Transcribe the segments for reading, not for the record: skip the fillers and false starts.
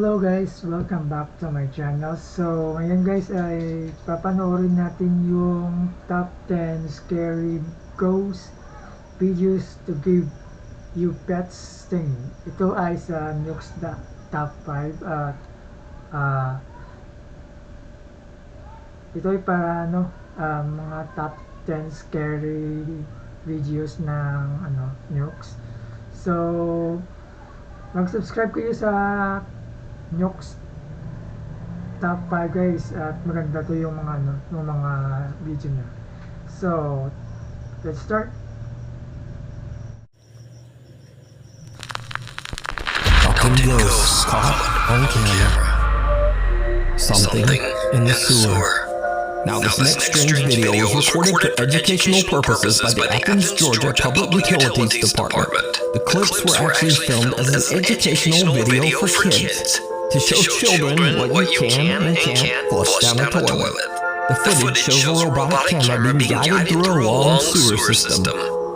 Hello guys, welcome back to my channel. So ngayon guys ay papanoorin natin yung top 10 scary ghost videos to give you pets thing. Ito ay sa Nukes top 5 at ito ay para mga top 10 scary videos ng Nukes. So mag-subscribe kayo sa Nukes top 5 guys, at maganda to yung mga video niya. So let's start. Top 10 ghosts caught on camera. Something in the sewer. Now this next strange video was recorded for educational purposes by the Athens, Georgia Public Utilities Department. The clips were actually filmed as an educational video for kids to show children what you can and can't flush down the toilet. The footage shows a robotic camera being guided through a long sewer system.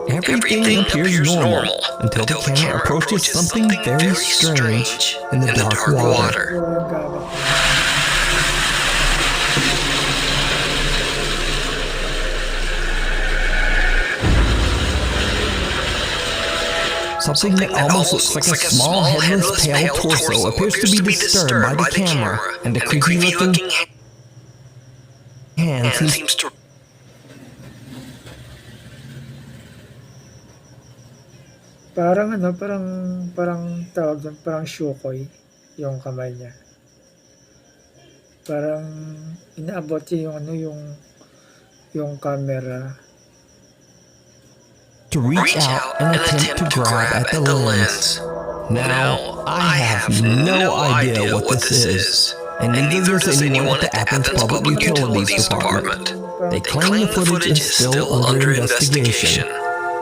Everything appears normal until the camera approaches something very strange in the dark water. Something that almost looks like a small headless pale torso appears to be disturbed by the camera, and the creepy looking hand seems to... Parang tawag doon, parang shukoy yung kamay niya. Parang inaabot niya yung camera to reach out and attempt to grab at the lens. Now, I have no idea what this is, and neither does anyone at the Athens Public Utilities Department. They claim the footage is still under investigation.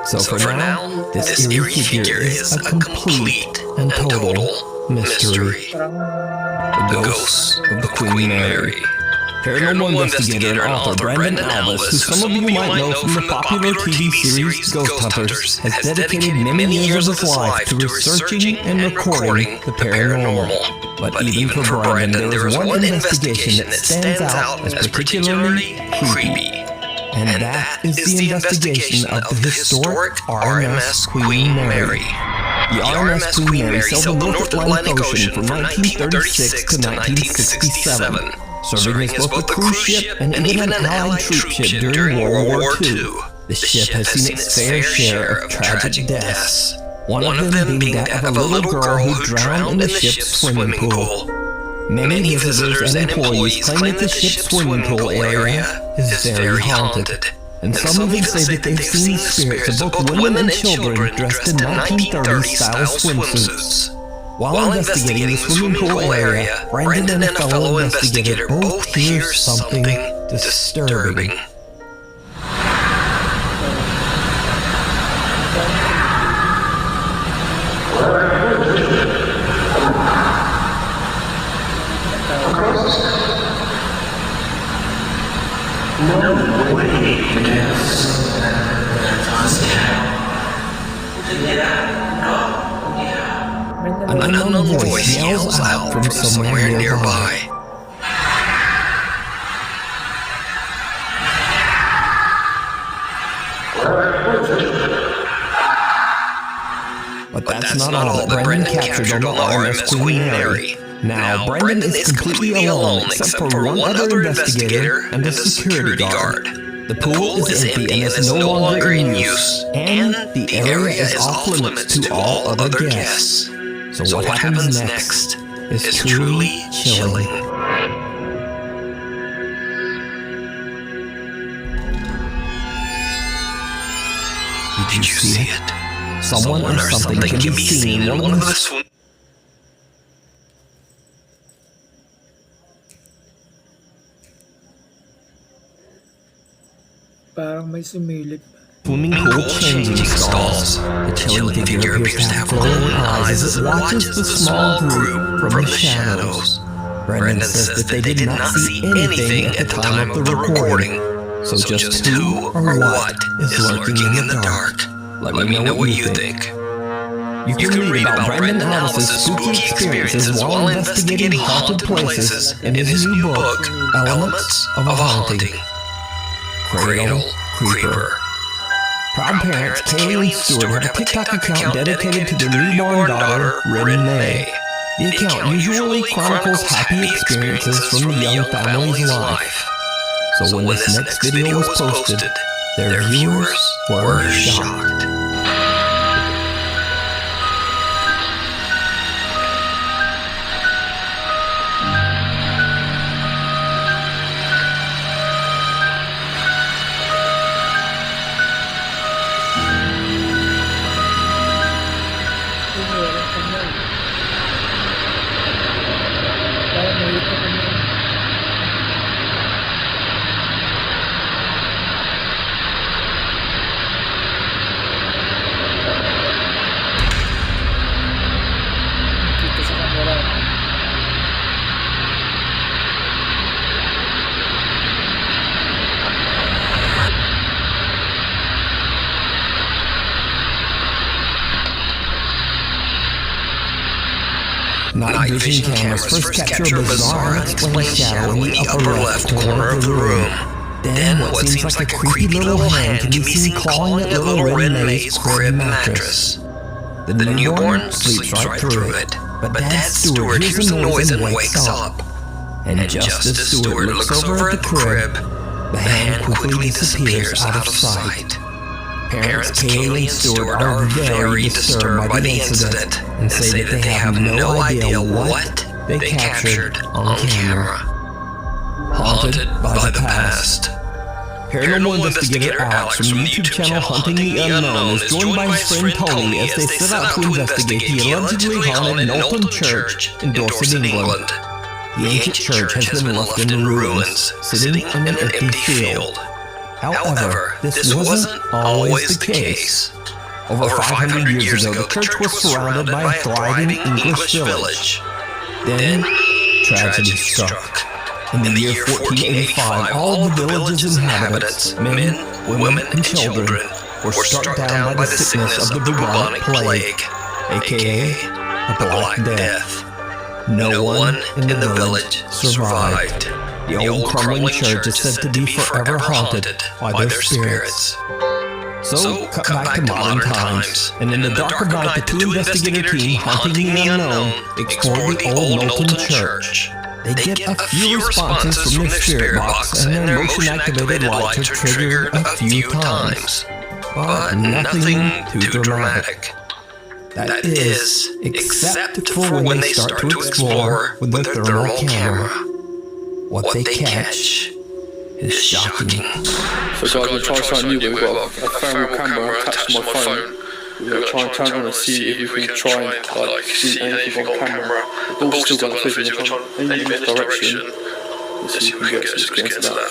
So for now, this eerie figure is a complete and total mystery. The ghost of the Queen Mary. Paranormal investigator and author Brandon Alvis, who some of you might know from the popular TV series Ghost Hunters, has dedicated many years of his life to researching and recording the paranormal. But even for Brandon, there is one investigation that stands out as particularly creepy. And that is the investigation of the historic RMS Queen Mary. The RMS Queen Mary sailed the North Atlantic Ocean from 1936 to 1967. Serving as both a cruise ship and even an Allied troop ship during World War II. The ship has seen its fair share of tragic deaths, one of them being that of a little girl who drowned in the ship's swimming pool. Many visitors and employees claim that the ship's swimming pool area is very haunted, and some even say that they've seen spirits of both women and children dressed in 1930s-style swimsuits. While investigating the swimming pool area, Brandon and a fellow investigator both hear something disturbing. An unknown voice yells out from somewhere nearby. But that's not all that Brandon captured on the RMS Queen Mary. Now, Brandon is completely alone except for one other investigator and a security guard. The pool is empty and is no longer in use, and the area is off limits to all other guests. So what happens next is truly chilling. Did you see it? Someone or something can be seen in one of the swim. Parang may sumilip. Swimming pool changing stalls. The chilling figure appears to have glowing eyes as it watches the small group from the shadows. Brandon says that they did not see anything at the time of the recording. So just who or what is lurking in the dark? Let me know what you think. You can read about Brandon Ellis's spooky experiences while investigating haunted places in his new book, Elements of a Haunting. Cradle Creeper. Proud parents Kaylee and Stewart have a TikTok account dedicated to their newborn daughter, Renee. The account usually chronicles happy experiences from the young family's life. So when this next video was posted, their viewers were shocked. Night vision cameras first capture a bizarre unexplained shadow in the upper left corner of the room. Then what seems like a creepy little hand can be seen clawing at little Renee's crib mattress. The newborn sleeps right through it, but Dad Stewart hears the noise and wakes up. And just as Stewart looks over at the crib, the hand quickly disappears out of sight. Parents Kaylee and Stewart are very disturbed by the incident and say that they have no idea what they captured on camera. Haunted by the past. Paranormal investigator Alex from the YouTube channel Hunting the Unknown is joined by his friend Tony as they set out to investigate the allegedly haunted Knowlton Church in Dorset, England. The ancient church has been left in ruins, sitting in an empty field. However, this wasn't always the case. Over 500 years ago, the church was surrounded by a thriving English village. Then, tragedy struck. In the year 1485, all the village's inhabitants, men, women, and children, were struck down by the sickness of the bubonic plague, aka the Black Death. No one in the village survived. The old crumbling church is said to be forever haunted by their spirits. So, cut back to modern times, and in the dark of night, the two investigator team Hunting the Unknown explore the old Knowlton Church. They get a few responses from their spirit box and their motion-activated lights are triggered a few times, but nothing too dramatic. That is, except for when they start to explore with their thermal camera. What they catch is shocking. So guys, we'll try something new. We've got a thermal camera attached to my phone. We're going to try and turn it on and see if we can try and like see anything on camera. The ball's still got the vision, we're trying to aim in this direction. Let's see if we can get into that.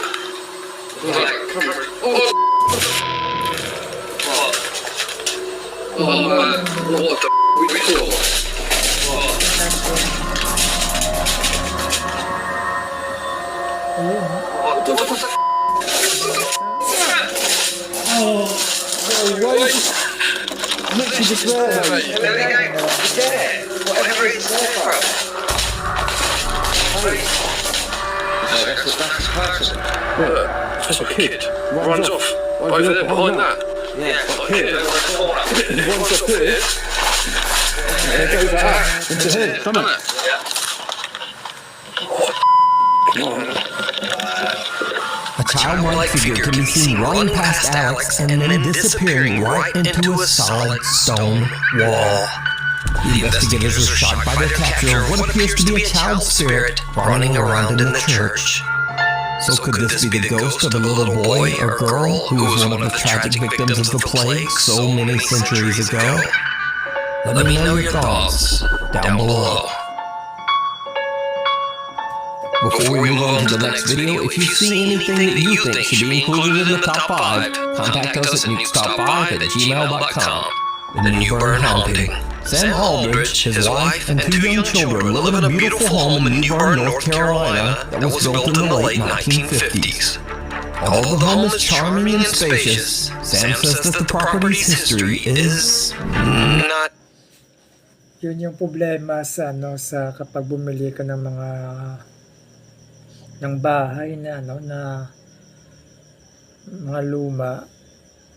Oh man, what the we saw? What the fuck? Oh, wait! Literally just there, mate. There we go. It's there. Whatever it's there from. That's a person. Look, it's just a kid. Runs off. Over there, behind that. Yeah, Up here. Runs up here. And it goes out into here, doesn't it? Come on. A childlike figure can be seen running past Alex and then disappearing right into a solid stone wall. The investigators are shocked by their capture of what appears to be a child spirit running around in the church. So could this be the ghost of a little boy or girl who was one of the tragic victims of the plague so many centuries ago? Let me know your thoughts down below. Before we move on to the next video, if you see anything that you think should be included in the top 5, contact us at nukestop5@gmail.com. The Newburn Haunting. Sam Aldridge, his wife, and 2 young children live in a beautiful home in Newburn, North Carolina that was built in the late 1950s. Although the home is charming and spacious, Sam says that the property's history is not Yun yung problema sa sa kapag bumili ka ng ng bahay na mga luma.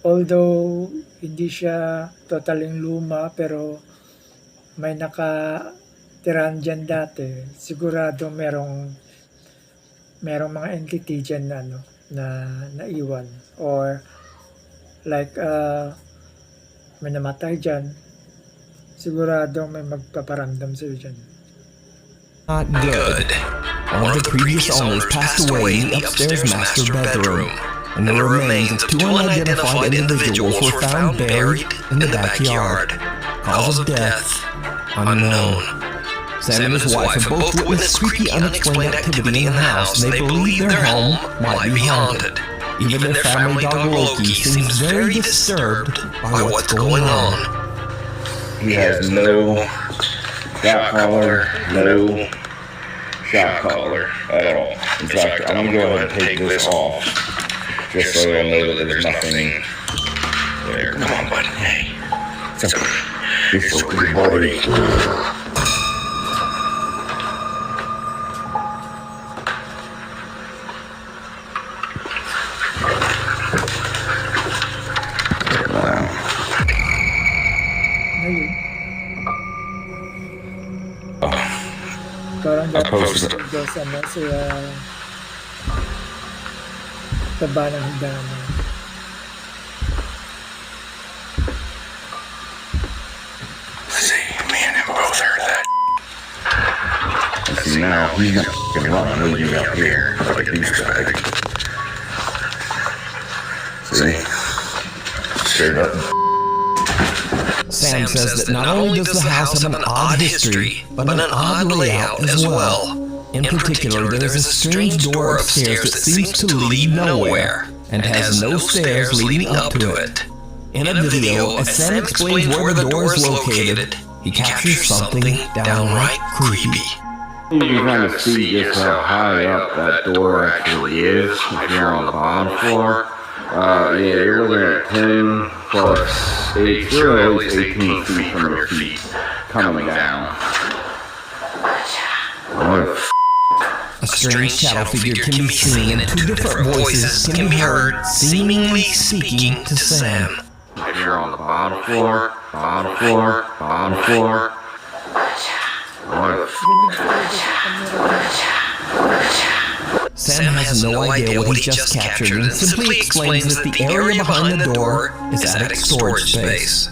Although hindi siya totaling luma, pero may nakatirahan dyan dati, sigurado merong mga entity dyan na naiwan, or like may namatay dyan, sigurado may magpaparamdam sa'yo dyan. Not good. One of the previous owners passed away in the upstairs master bedroom, and the remains of two unidentified individuals were found buried in the backyard. Cause of death unknown. Sam and his wife have both witnessed creepy, unexplained activity in the house, and they believe their home might be haunted. Even their family dog Loki seems very disturbed by what's going on. He has no shot collar, no shot collar at all. In fact, I'm gonna go ahead and take this off, just so you'll know that there's nothing there. Come on, buddy. Hey, it's okay. You're so pretty, buddy. Ngayon, parang I posted it. sa taba ng hagdanan. See, me and him both heard that. See, now he's gonna fucking run and leave me up here like a douchebag. See? Straight up. Sam says that not only does the house have an odd history, but an odd layout as well. In particular, there's a strange door upstairs that seems to lead nowhere, and has no stairs leading up to it. In a video, as Sam explains where the door is located, he captures something downright creepy. You can kind of see just how high up that door actually is if you're on the bottom floor. Yeah, you're looking at 10 plus 8, you're at least 18 feet from your feet coming down. What a A strange shadow figure can be seen, and two different voices can be heard seemingly speaking to Sam. If you're on the bottom floor, bottom floor, bottom floor. What a Sam has no idea what he just captured and simply explains that the area behind the door is attic storage space.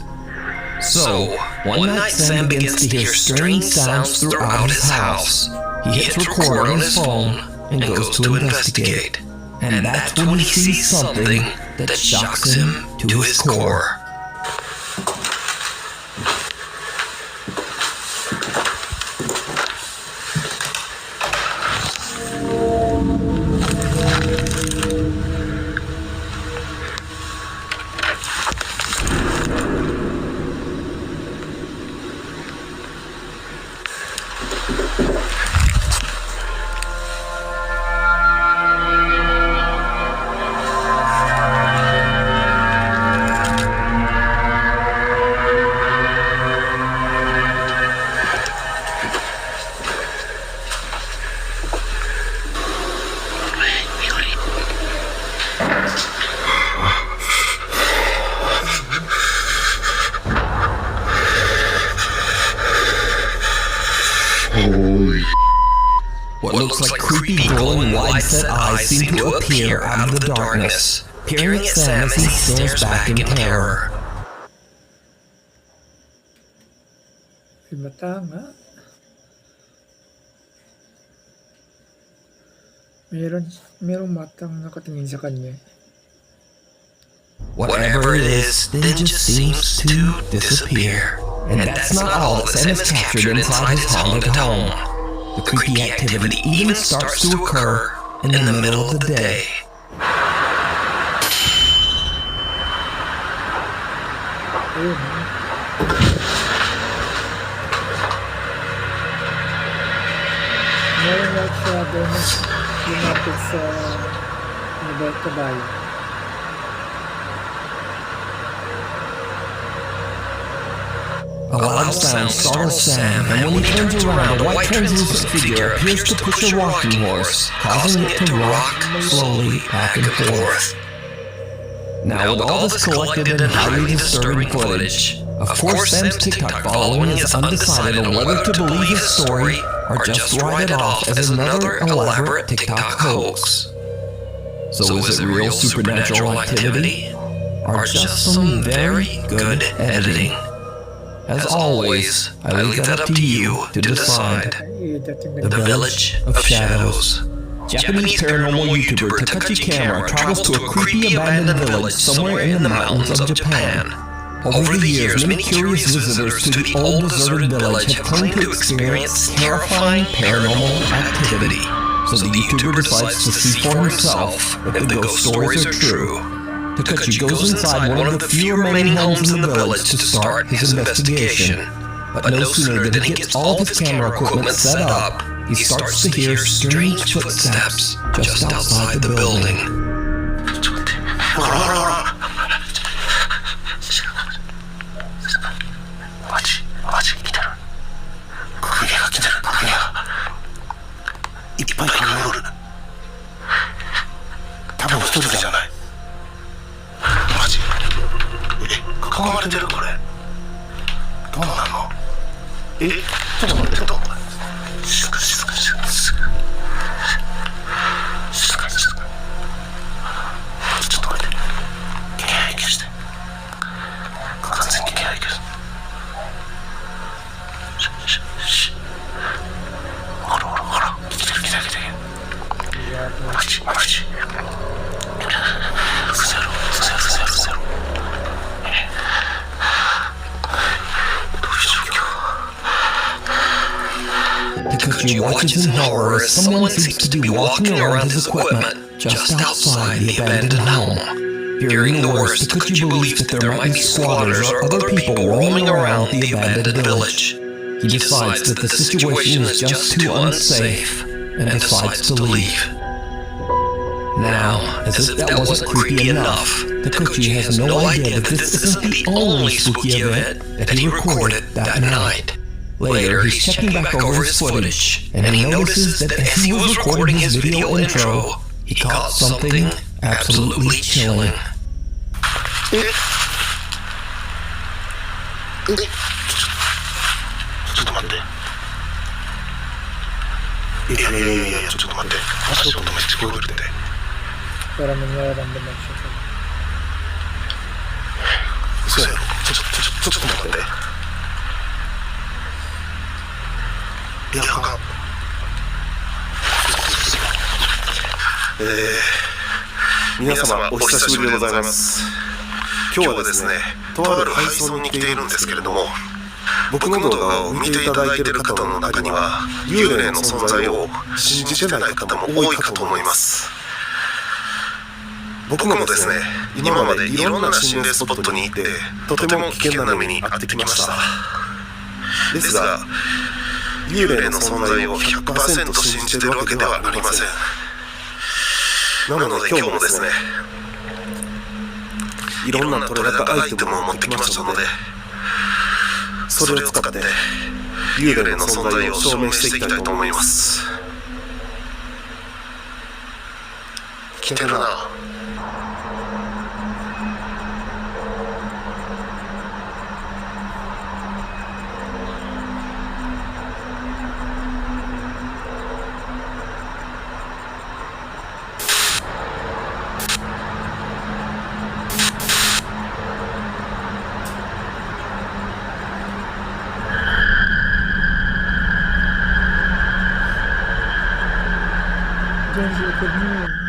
So, one night Sam begins to hear strange sounds throughout his house. He hits record on his phone and goes to investigate. And that's when he sees something that shocks him to his core. What looks like creepy, glowing, wide-set eyes seem to appear out of the darkness, peering at Sam as he stares back in terror. May mata nga. Merong matang nakatingin sa kanya. Whatever it is, then just seems to disappear. And that's not all that Sam has captured inside his haunted home. The creepy activity even starts to occur in the middle of the day. Ayun. Meron like siya doon lumapit sa kabayo. A loud sound startles Sam, and when he turns around, a white translucent figure appears to push a rocking horse, causing it to rock slowly back and forth. Now, with all this collected and highly disturbing footage, of course Sam's TikTok following is undecided on whether to believe his story or just write it off as another elaborate TikTok hoax. So is it real supernatural activity, or just some very good editing? As always, I leave that up to you to decide. The Village of Shadows. Japanese paranormal YouTuber Takachi Camera travels to a creepy abandoned village somewhere in the mountains of Japan. Over the years, many curious visitors to the old deserted village have claimed to experience terrifying paranormal activity. So the YouTuber decides to see for himself if the ghost stories are true. Takachi goes inside one of the few remaining homes in the village to start his investigation. But no sooner than he gets all of his camera equipment set up, he starts to hear strange footsteps just outside the building. Takachi watches in horror as someone seems to be walking around his equipment just outside the abandoned home. Fearing the worst, Takachi believes that there might be squatters or other people roaming around the abandoned village. He decides that the situation is just too unsafe and decides to leave. Now, as if that wasn't creepy enough, Takachi has no idea that this isn't the only spooky event that he recorded that night. Later, he's checking back over his footage, and he notices that as he was recording his video intro, he caught something absolutely chilling. Para nararamdaman siya. そうやろ。ちょっと待って。いや、なんか。皆様お久しぶりでございます。今日はですね、とある配送に来ているんですけれども、僕の動画を見ていただいている方の中には、幽霊の存在を信じてない方も多いかと思います。僕もですね、今までいろんな心霊スポットに行って、とても危険な目に遭ってきました。ですが、幽霊の存在を 100% 信じているわけではありません。なので今日もですね、いろんな取れ高アイテムを持ってきましたので、それを使って幽霊の存在を証明していきたいと思います。来てるな。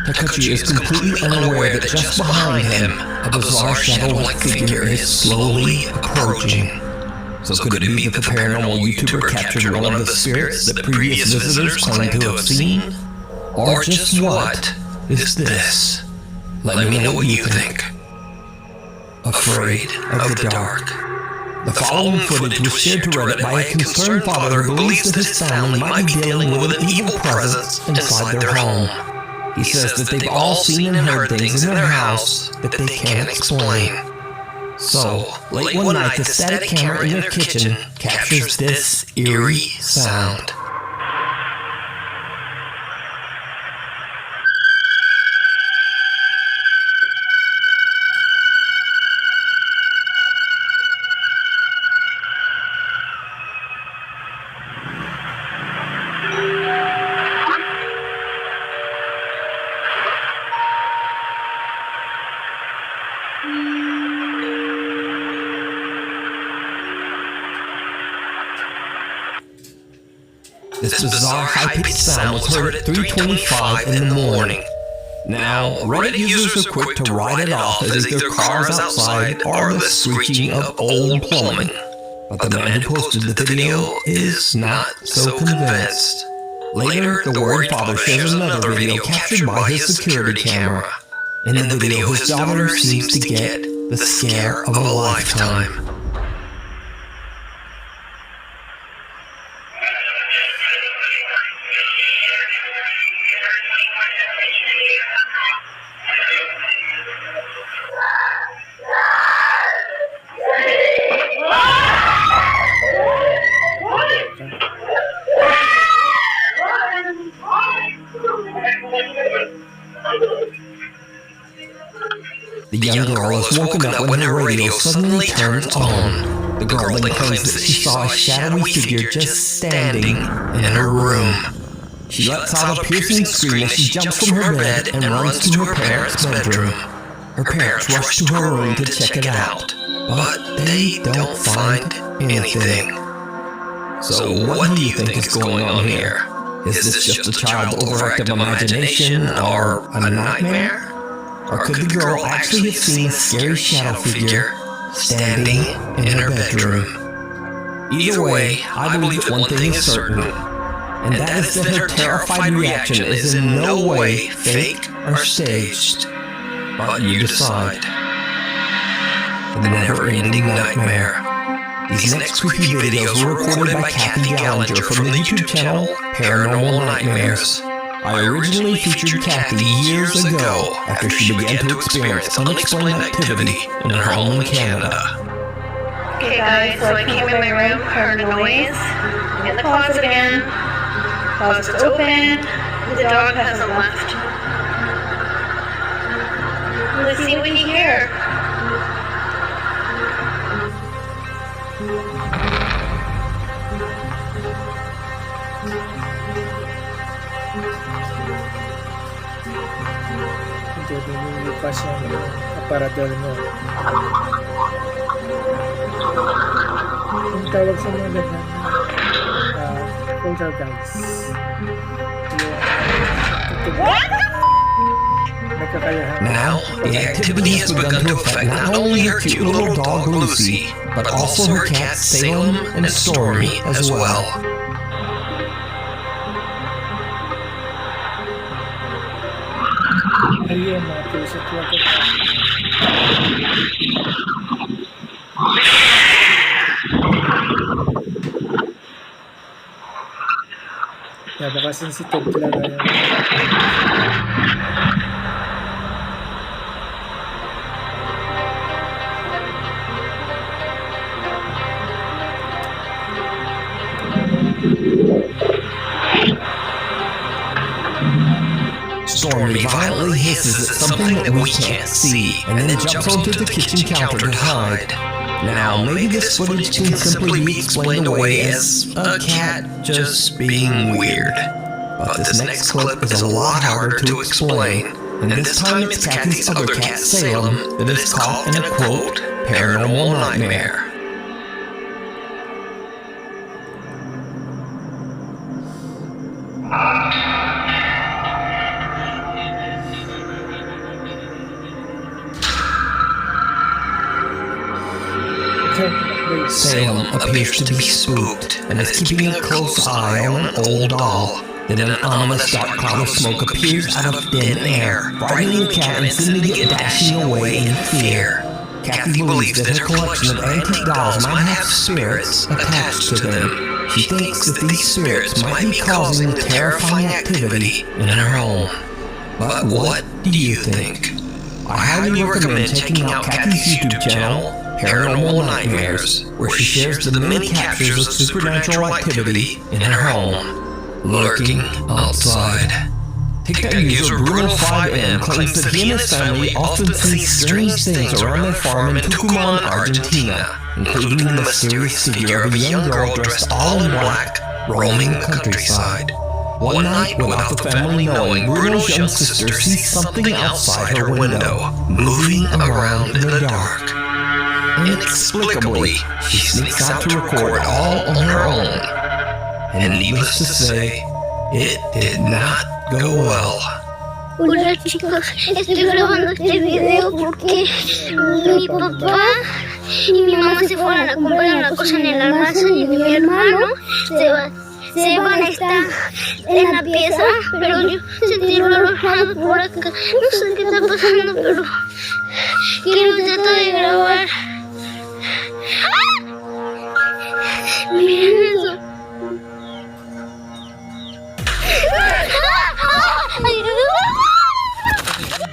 Takachi is completely unaware that just behind him, a bizarre shadow-like figure is slowly approaching. So could it be that the paranormal YouTuber captured one of the spirits that previous visitors claimed to have seen? Or just what is this? Let me know what you think. Afraid of the dark. The following footage was shared to Reddit by a concerned father who believes that his family might be dealing with an evil presence inside their home. He says that they've all seen and heard things in their house that they can't explain. So, late one night, the static camera in their kitchen captures this eerie sound. This bizarre high-pitched sound was heard at 3:25 in the morning. Now, Reddit users are quick to write it off as either cars outside or the screeching of old plumbing. But the man who posted the video is not so convinced. Later, the worried father shares another video captured by his security camera. In the video, his daughter seems to get the scare of a lifetime. The young girl is woken up when her radio suddenly turns on. The girl then claims that she saw a shadowy figure just standing in her room. She lets out a piercing scream as she jumps from her bed and runs to her parents' bedroom. Her parents rush to her room to check it out, but they don't find anything. So what do you think is going on here? Is this just a child's overactive imagination or a nightmare? Or could the girl actually have seen a scary shadow figure standing in her bedroom? Either way, I believe that one thing is certain, and that is that her terrified reaction is in no way fake or staged. But you decide. The never-ending nightmare. These next creepy videos were recorded by Kathy Gallinger from the YouTube channel Paranormal Nightmares. I originally featured Kathy years ago after she began to experience unexplained activity in her home in Canada. Okay guys, so I came in my room, heard a noise, in the closet again, closet's open, the dog hasn't left. Let's see what you hear. Lumipas yung aparador mo. Yung tawag sa mga ganyan, poltergeist. Now, the activity has begun to affect not only her cute little dog Lucy, but also her cats Salem and Stormy as well. Ayun, mga puso ko. Yeah, baka sensitive talaga yun. Stormy violently hisses at something that we can't see, and then jumps onto the kitchen counter to hide. Now, maybe this footage can simply be explained away as a cat just being weird. But this next clip is a lot harder to explain, and this time it's Kathy's other cat Salem that is caught in a quote, paranormal nightmare. Salem appears to be spooked and is keeping a close eye on an old doll. Then an ominous dark cloud of smoke appears out of thin air, frightening the cat and sending it dashing away in fear. Kathy believes that her collection of antique dolls might have spirits attached to them. She thinks that these spirits might be causing the terrifying activity in her home. But what do you think? I highly recommend checking out Kathy's YouTube channel, Paranormal Nightmares, where she shares the many captures of supernatural activity in her home, lurking outside. TikTok user Bruno5M claims that he and his family often see strange things around their farm in Tucumán, Argentina, including the mysterious figure of a young girl dressed all in black, roaming the countryside. One night, without the family knowing, Bruno's young sister sees something outside her window, moving around in the dark. Inexplicably, she sneaks out to record all on her own. And needless to say, it did not go well. Hola chicos, estoy grabando este video porque mi papá y mi mamá se fueron a comprar una cosa en el almacén y mi hermano Seban está en la pieza, pero yo sentí el olor por acá. No sé qué está pasando, pero quiero tratar de grabar. ¡Ah! Miren eso.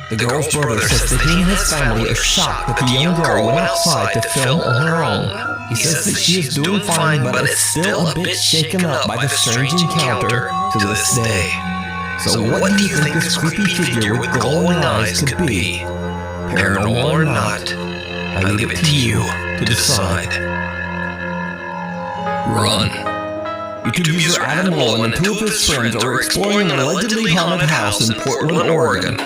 The girl's brother says that he and his family are shocked that the young girl went outside to film on her own. He says that she is doing fine, but is still a bit shaken up by the strange encounter to this day. So what do you think this creepy figure with glowing eyes could be? Paranormal or not, I leave it to you to decide. Run. YouTube user Adam Mullen and two of his friends are exploring an allegedly haunted house in Portland, Oregon.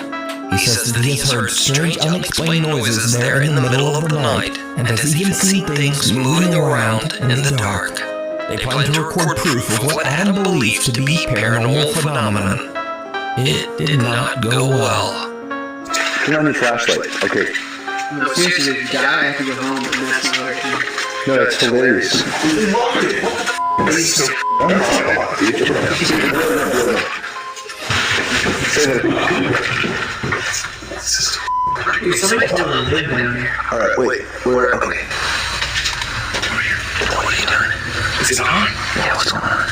He says that he has heard strange unexplained noises there in the middle of the night and has even seen things moving around in the dark. They plan to record proof of what Adam believes to be paranormal phenomenon. It did not go well. Turn on your flashlight. Okay. No, seriously, if you die, I have to go home, and that's not working. No, that's hilarious. Alright, wait. Where? Okay. What are you doing? Is it on? Yeah, what's going on?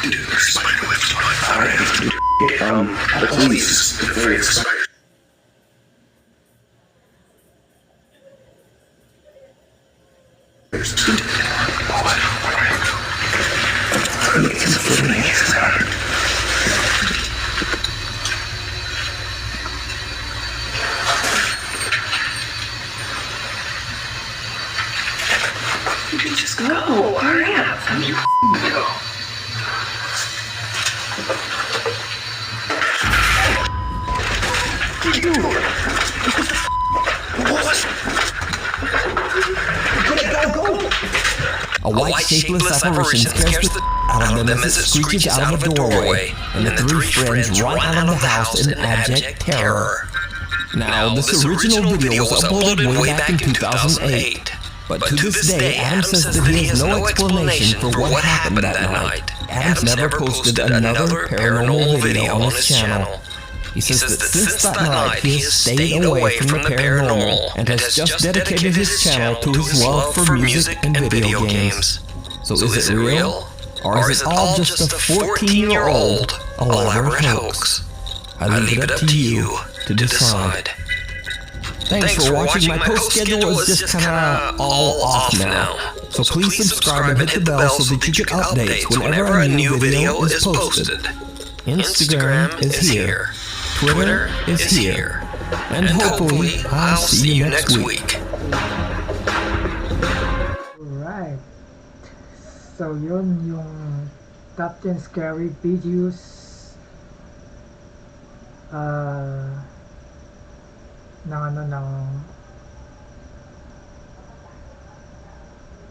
Dude, there's spider webs going on. Alright. The police is very excited. You can just go. Hurry up. Go. A white shapeless apparition scares the out of them as it screeches out of a doorway, and the three friends run out of the house in abject terror. Now, this original video was uploaded way back in 2008, but to this day, Adam says that he has no explanation for what happened that night. Adam's never posted another paranormal video on his channel. He says that since that night, he has stayed away from the paranormal and has just dedicated his channel to his love for music and video games. So is it real? Or is it all just a 14-year-old elaborate hoax? I leave it up to you to decide. Thanks for watching. My post schedule is just kinda all off now. So please subscribe and hit the bell so that you get updates whenever a new video is posted. Instagram is here. Twitter is here. And hopefully I'll see you next week. Alright. So yun yung top 10 scary videos ng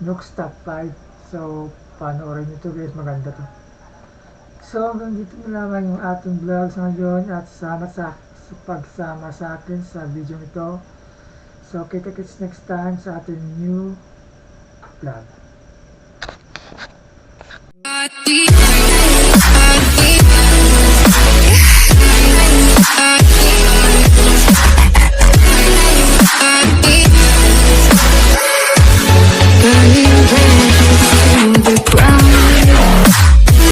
Nook's Top 5. So panoorin nyo to guys, maganda to. So hanggang dito na naman yung ating vlog sa ngayon at salamat sa pagsama sa akin sa video ito. So kita-kits next time sa ating new vlog. Pati.